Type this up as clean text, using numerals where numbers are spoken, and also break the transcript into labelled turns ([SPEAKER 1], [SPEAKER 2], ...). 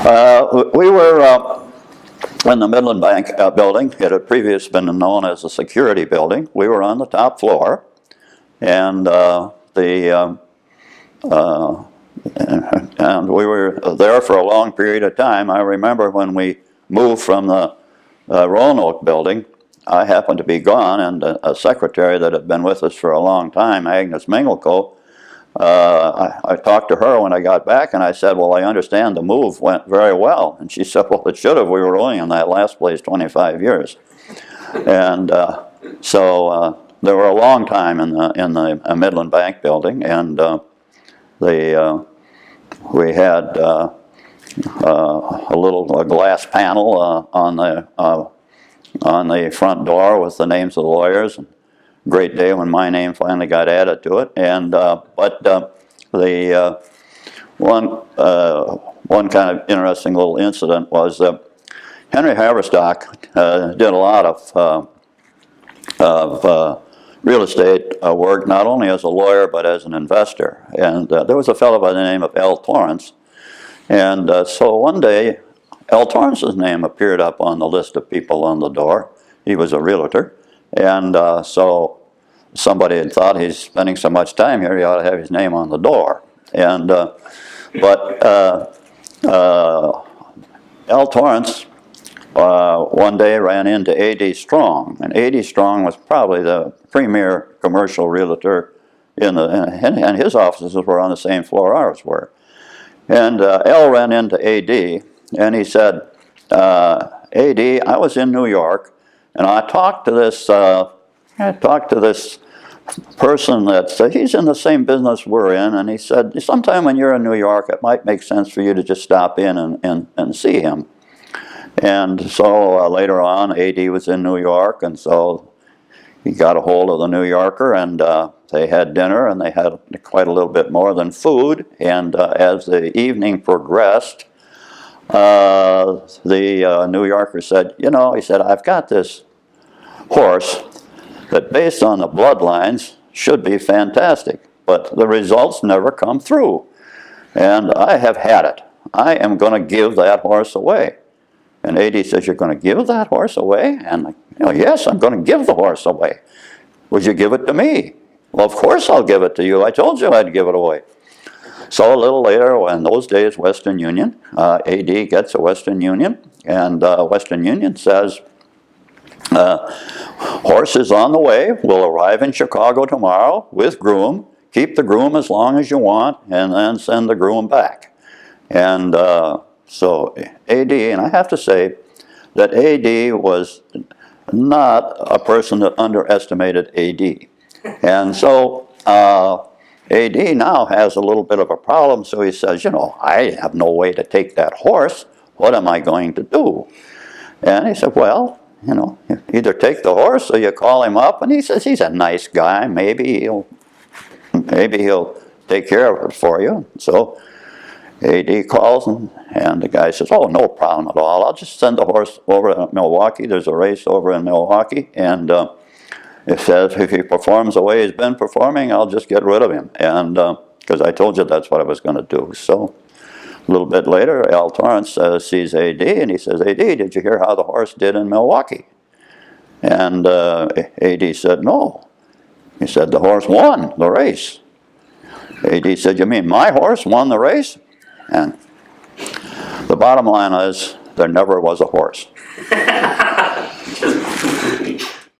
[SPEAKER 1] We were in the Midland Bank building. It had previously been known as the security building. We were on the top floor, and and we were there for a long period of time. I remember when we moved from the Roanoke building, I happened to be gone, and a secretary that had been with us for a long time, Agnes Mingleco, I talked to her when I got back, and I said, well, I understand the move went very well. And she said, well, it should have. We were only in that last place 25 years. And so they were a long time in the Midland Bank building, and we had a little glass panel on the front door with the names of the lawyers. Great day when my name finally got added to it. And but the one kind of interesting little incident was Henry Haverstock did a lot of real estate work, not only as a lawyer but as an investor. And there was a fellow by the name of L. Torrance. And so one day, L. Torrance's name appeared up on the list of people on the door. He was a realtor. And so somebody had thought, he's spending so much time here, he ought to have his name on the door. And L. Torrance one day ran into A.D. Strong, and A.D. Strong was probably the premier commercial realtor and his offices were on the same floor ours were. And L ran into A.D. and he said, A.D., I was in New York, and I talked to this person that he's in the same business we're in, and he said, sometime when you're in New York, it might make sense for you to just stop in and see him. And so later on, A.D. was in New York, and so he got a hold of the New Yorker, and they had dinner, and they had quite a little bit more than food. And as the evening progressed, the New Yorker said, you know, he said, I've got this horse that based on the bloodlines should be fantastic, but the results never come through. And I have had it. I am going to give that horse away. And A.D. says, you're going to give that horse away? And yes, I'm going to give the horse away. Would you give it to me? Well, of course I'll give it to you. I told you I'd give it away. So a little later, in those days, Western Union, A.D. gets a Western Union, and Western Union says, horse is on the way, will arrive in Chicago tomorrow with groom, keep the groom as long as you want, and then send the groom back. And so A.D., and I have to say that A.D. was not a person that underestimated A.D. And so A.D. now has a little bit of a problem, so he says, you know, I have no way to take that horse. What am I going to do? And he said, well, you know, either take the horse or you call him up. And he says, he's a nice guy. Maybe he'll take care of it for you. So A.D. calls him, and the guy says, oh, no problem at all. I'll just send the horse over to Milwaukee. There's a race over in Milwaukee. And it says if he performs the way he's been performing, I'll just get rid of him. And because I told you that's what I was going to do. So a little bit later, L. Torrance sees A.D. and he says, A.D., did you hear how the horse did in Milwaukee? And A.D. said, no. He said, the horse won the race. A.D. said, you mean my horse won the race? And the bottom line is, there never was a horse.